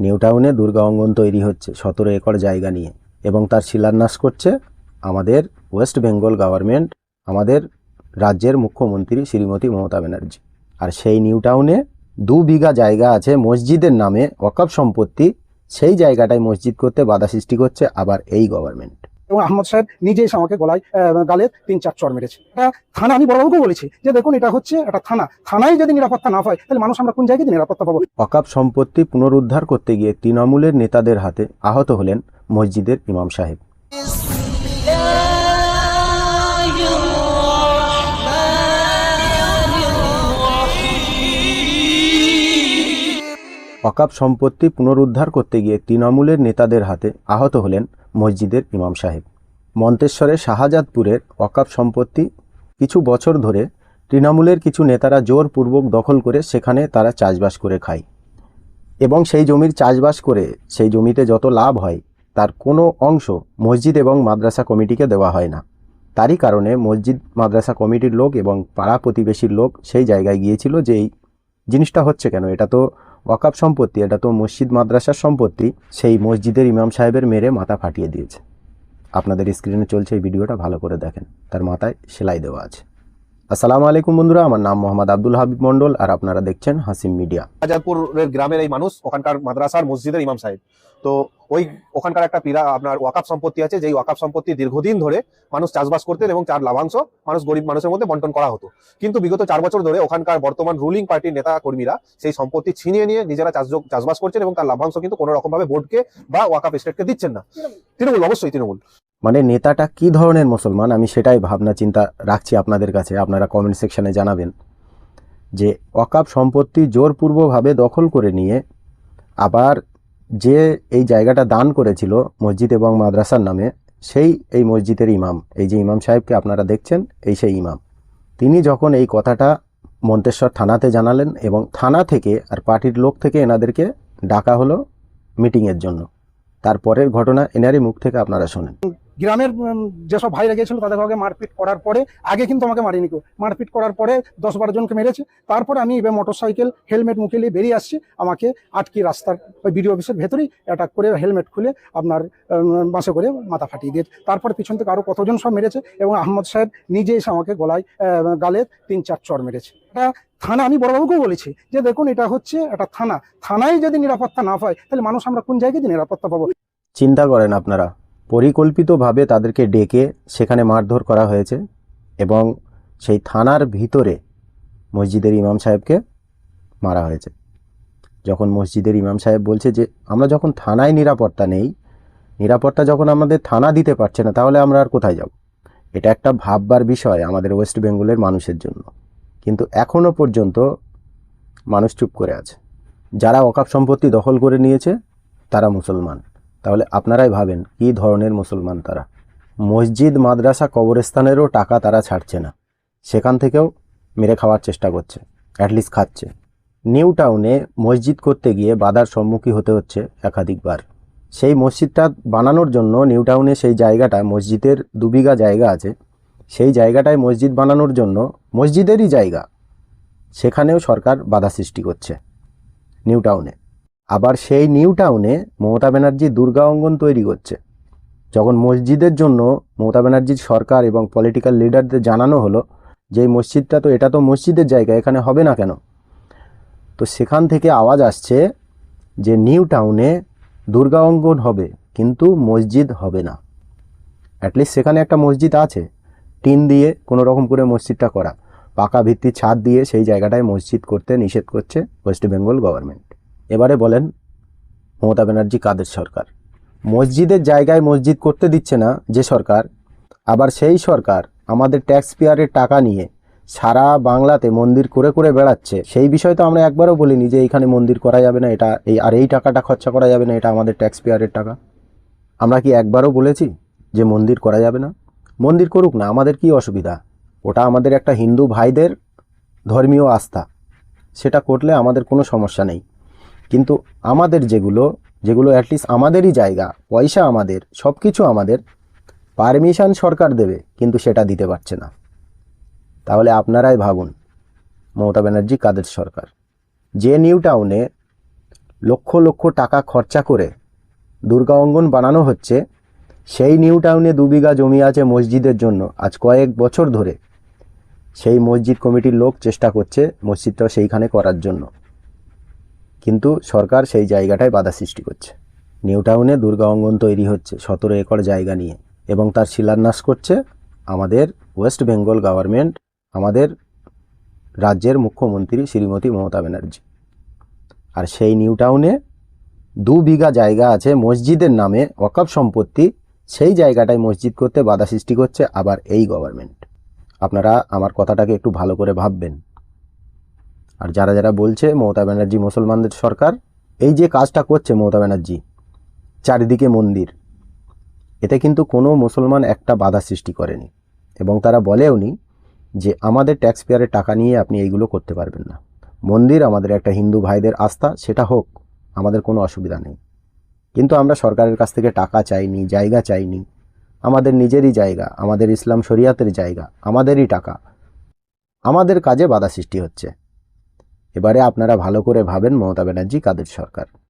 New টাউনে দুর্গা অঙ্গন তৈরি হচ্ছে 17 একর জায়গা নিয়ে, এবং তার শিলান্যাস করছে আমাদের ওয়েস্ট বেঙ্গল গভর্নমেন্ট, আমাদের রাজ্যের মুখ্যমন্ত্রী শ্রীমতী মমতা ব্যানার্জি। আর সেই নিউ টাউনে 2 বিঘা জায়গা আছে মসজিদের নামে ওয়াকফ সম্পত্তি, সেই জায়গাটায় মসজিদ করতে বাধা সৃষ্টি করছে আবার এই গভর্নমেন্ট। এবং আহমদ সাহেব নিজে এসে আমাকে গালে 3-4 চড় মেরেছে। এটা থানা, আমি বড়বাবুকেও বলেছি যে দেখুন এটা হচ্ছে একটা থানা, থানায় যদি নিরাপত্তা না পায় তাহলে মানুষ আমরা কোন জায়গায় নিরাপত্তা পাবো। ওয়াকফ সম্পত্তি পুনরুদ্ধার করতে গিয়ে তৃণমূলের নেতাদের হাতে আহত হলেন মসজিদের ইমাম সাহেব। ওয়াকফ সম্পত্তি পুনরুদ্ধার করতে গিয়ে তৃণমূলের নেতাদের হাতে আহত হলেন মসজিদের ইমাম সাহেব। মন্তেশ্বরের শাহজাদপুরের ওয়াকফ সম্পত্তি কিছু বছর ধরে তৃণমূলের কিছু নেতারা জোরপূর্বক দখল করে সেখানে তারা চাষবাস করে খায়, এবং সেই জমির চাষবাস করে সেই জমিতে যত লাভ হয় তার কোনো অংশ মসজিদ এবং মাদ্রাসা কমিটিকে দেওয়া হয় না। তারই কারণে মসজিদ মাদ্রাসা কমিটির লোক এবং পাড়া প্রতিবেশীর লোক সেই জায়গায় গিয়েছিল যে এই জিনিসটা হচ্ছে কেন, এটা তো ওয়াকফ সম্পত্তি, এটা তো মসজিদ মাদ্রাসার সম্পত্তি। সেই মসজিদের ইমাম সাহেবের মেরে মাথা ফাটিয়ে দিয়েছে। আপনাদের স্ক্রিনে চলছে এই ভিডিওটা, ভালো করে দেখেন, তার মাথায় সেলাই দেওয়া আছে। আসসালামু আলাইকুম বন্ধুরা, আমার নাম মোহাম্মদ আব্দুল হাবিব মন্ডল, আর আপনারা দেখছেন হাসিম মিডিয়া। শাহজাদপুরের গ্রামের এই মানুষ, ওখানকার মাদ্রাসার মসজিদের ইমাম সাহেব। তো ওখানকার একটা আপনার ওয়াকফ সম্পত্তি আছে, যেই ওয়াকফ সম্পত্তি দীর্ঘদিন ধরে মানুষ চাষবাস করতেন এবং তার লাভাংশ গরিব মানুষের মধ্যে বন্টন করা হতো। কিন্তু বিগত 4 বছর ধরে ওখানকার বর্তমান রুলিং পার্টির নেতা কর্মীরা সেই সম্পত্তি ছিনিয়ে নিয়ে নিজেরা চাষবাস করছেন এবং তার লাভাংশ কিন্তু কোনো রকম ভাবে বোর্ডকে বা ওয়াকফ এস্টেটকে দিচ্ছেন না। তৃণমূল, অবশ্যই তৃণমূল। মানে নেতাটা কি ধরনের মুসলমান, আমি সেটাই ভাবনা চিন্তা রাখছি আপনাদের কাছে। আপনারা কমেন্ট সেকশনে জানাবেন যে ওয়াকফ সম্পত্তি জোরপূর্বকভাবে দখল করে নিয়ে আবার যে এই জায়গাটা দান করেছিল মসজিদ এবং মাদ্রাসার নামে, এই মসজিদের ইমাম, এই যে ইমাম সাহেবকে আপনারা দেখছেন, সেই ইমাম, তিনি যখন এই কথাটা মন্তেশ্বর থানাতে জানালেন, এবং থানা থেকে আর পার্টির লোক থেকে এনাদেরকে ডাকা হলো মিটিংয়ের জন্য। তারপরের ঘটনা এনারই মুখ থেকে আপনারা শোনেন। গ্রামের যেসব ভাইরা গেছিল তাদের কাউকে মারপিট করার পরে, আগে কিন্তু আমাকে মারিনি কেউ, মারপিট করার পরে 10-12 জনকে মেরেছে। তারপরে আমি মোটরসাইকেল হেলমেট মুখে নিয়ে বেরিয়ে আসছি, আমাকে আটকি রাস্তার ওই বিডিও অফিসের ভেতরেই অ্যাটাক করে হেলমেট খুলে আপনার বাসে করে মাথা ফাটিয়ে দিয়েছে। তারপরে পিছন থেকে আরো কতজন সব মেরেছে, এবং আহমদ সাহেব নিজে এসে আমাকে গালে 3-4 চড় মেরেছে। এটা থানা, আমি বড়বাবুকেও বলেছি যে দেখুন এটা হচ্ছে একটা থানা, থানায় যদি নিরাপত্তা না পায় তাহলে মানুষ আমরা কোন জায়গায় নিরাপত্তা পাবো। চিন্তা করেন আপনারা, পরিকল্পিতভাবে তাদেরকে ডেকে সেখানে মারধর করা হয়েছে, এবং সেই থানার ভিতরে মসজিদের ইমাম সাহেবকে মারা হয়েছে। যখন মসজিদের ইমাম সাহেব বলছে যে আমরা যখন থানায় নিরাপত্তা নেই, নিরাপত্তা যখন আমাদের থানা দিতে পারছে না, তাহলে আমরা আর কোথায় যাব? এটা একটা ভাববার বিষয় আমাদের ওয়েস্ট বেঙ্গলের মানুষের জন্য। কিন্তু এখনও পর্যন্ত মানুষ চুপ করে আছে। যারা ওয়াকফ সম্পত্তি দখল করে নিয়েছে তারা মুসলমান। তাহলে আপনারাই ভাবেন কি ধরনের মুসলমান তারা। মসজিদ মাদ্রাসা কবরস্থানেরও টাকা তারা ছাড়ছে না, সেখান থেকেও মেরে খাওয়ার চেষ্টা করছে, অ্যাটলিস্ট খাচ্ছে। নিউ টাউনে মসজিদ করতে গিয়ে বাধার সম্মুখীন হতে হচ্ছে একাধিকবার। সেই মসজিদটা বানানোর জন্য নিউ টাউনে সেই জায়গাটা, মসজিদের 2 বিঘা জায়গা আছে, সেই জায়গাটায় মসজিদ বানানোর জন্য, মসজিদেরই জায়গা, সেখানেও সরকার বাধা সৃষ্টি করছে নিউ টাউনে। আবার সেই নিউ টাউনে মমতা ব্যানার্জি দুর্গা অঙ্গন তৈরি করছে। যখন মসজিদের জন্য মমতা ব্যানার্জির সরকার এবং পলিটিক্যাল লিডারদের জানানো হলো যে এই মসজিদটা তো, এটা তো মসজিদের জায়গা, এখানে হবে না কেন, তো সেখান থেকে আওয়াজ আসছে যে নিউ টাউনে দুর্গা অঙ্গন হবে কিন্তু মসজিদ হবে না। অ্যাটলিস্ট সেখানে একটা মসজিদ আছে, টিন দিয়ে কোনো রকম করে মসজিদটা করা, পাকা ভিত্তির ছাদ দিয়ে সেই জায়গাটায় মসজিদ করতে নিষেধ করছে ওয়েস্ট বেঙ্গল গভর্নমেন্ট। এবারে বলেন মমতা ব্যানার্জি কাদের সরকার? মসজিদের জায়গায় মসজিদ করতে দিচ্ছে না যে সরকার, আবার সেই সরকার আমাদের ট্যাক্স পেয়ারের টাকা নিয়ে সারা বাংলাতে মন্দির করে করে বেড়াচ্ছে। সেই বিষয় তো আমরা একবারও বলিনি যে এইখানে মন্দির করা যাবে না, এটা এই টাকাটা খরচা করা যাবে না, এটা আমাদের ট্যাক্স পেয়ারের টাকা। আমরা কি একবারও বলেছি যে মন্দির করা যাবে না? মন্দির করুক না, আমাদের কি অসুবিধা? ওটা আমাদের একটা হিন্দু ভাইদের ধর্মীয় আস্থা, সেটা করলে আমাদের কোনো সমস্যা নেই। কিন্তু আমাদের যেগুলো অ্যাটলিস্ট আমাদেরই জায়গা, পয়সা আমাদের, সব কিছু আমাদের, পারমিশন সরকার দেবে কিন্তু সেটা দিতে পারছে না। তাহলে আপনারাই ভাবুন মমতা ব্যানার্জি কাদের সরকার? যে নিউ টাউনে লক্ষ লক্ষ টাকা খরচা করে দুর্গা অঙ্গন বানানো হচ্ছে, সেই নিউ টাউনে 2 বিঘা জমি আছে মসজিদের জন্য। আজ কয়েক বছর ধরে সেই মসজিদ কমিটির লোক চেষ্টা করছে মসজিদটা সেইখানে করার জন্য, কিন্তু সরকার সেই জায়গাটায় বাধা সৃষ্টি করছে। নিউ টাউনে দুর্গা অঙ্গন তৈরি হচ্ছে 17 একর জায়গা নিয়ে, এবং তার শিলান্যাস করছে আমাদের ওয়েস্ট বেঙ্গল গভর্নমেন্ট, আমাদের রাজ্যের মুখ্যমন্ত্রী শ্রীমতী মমতা ব্যানার্জি। আর সেই নিউ টাউনে 2 বিঘা জায়গা আছে মসজিদের নামে ওয়াকফ সম্পত্তি, সেই জায়গাটায় মসজিদ করতে বাধা সৃষ্টি করছে আবার এই গভর্নমেন্ট। আপনারা আমার কথাটাকে একটু ভালো করে ভাববেন। আর যারা যারা বলছে মমতা ব্যানার্জি মুসলমানদের সরকার, এই যে কাজটা করছে মমতা ব্যানার্জি, চারিদিকে মন্দির, এতে কিন্তু কোনো মুসলমান একটা বাধা সৃষ্টি করেনি, এবং তারা বলেওনি যে আমাদের ট্যাক্স পেয়ারের টাকা নিয়ে আপনি এইগুলো করতে পারবেন না। মন্দির আমাদের একটা হিন্দু ভাইদের আস্থা, সেটা হোক, আমাদের কোনো অসুবিধা নেই, কিন্তু আমরা সরকারের কাছ থেকে টাকা চাইনি, জায়গা চাইনি, আমাদের নিজেরই জায়গা, আমাদের ইসলাম শরিয়াতের জায়গা, আমাদেরই টাকা, আমাদের কাজে বাধা সৃষ্টি হচ্ছে। এবারে আপনারা ভালো করে ভাবেন মমতা ব্যানার্জি কাদের সরকার।